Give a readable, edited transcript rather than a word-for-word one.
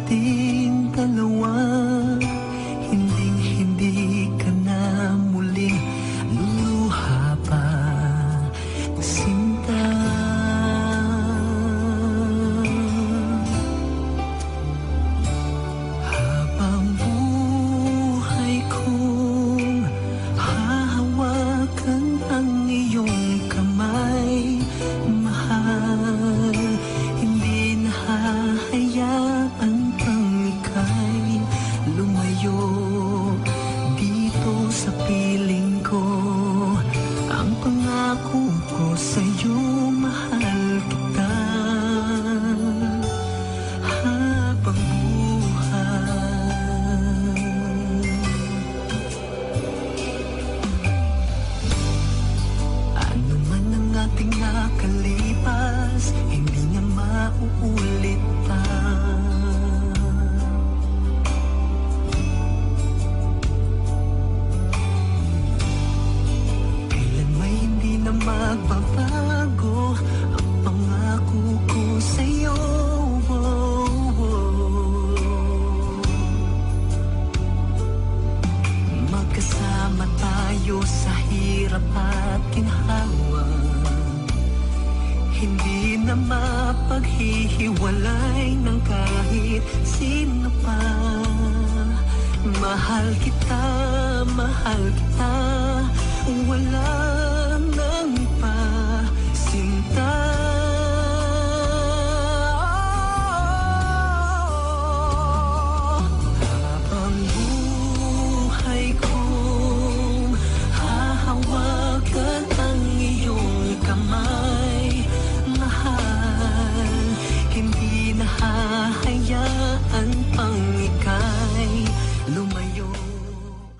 nating dalawa, hindi ka na muling luluha pa, sinta. Habang buhay kong hahawakan ang iyong kamay, mahal, hindi na hahayaan pang ika'y lumayo dito sa piling ko. Ang pangako ko sa'yo, mahal kita habang buhay. Ano man ang ating nakalipas, hindi na mauulit pa. Kailan may hindi na magbabago ang pangako ko sa'yo. Magkasama tayo sa hirap at ginhawa, hindi na mapaghihiwalay ng kahit sino pa. Mahal kita, wala nang iba, sinta. Habang buhay kong hahawakan ang iyong kamay, mahal, hindi na hahayaan pang ika'y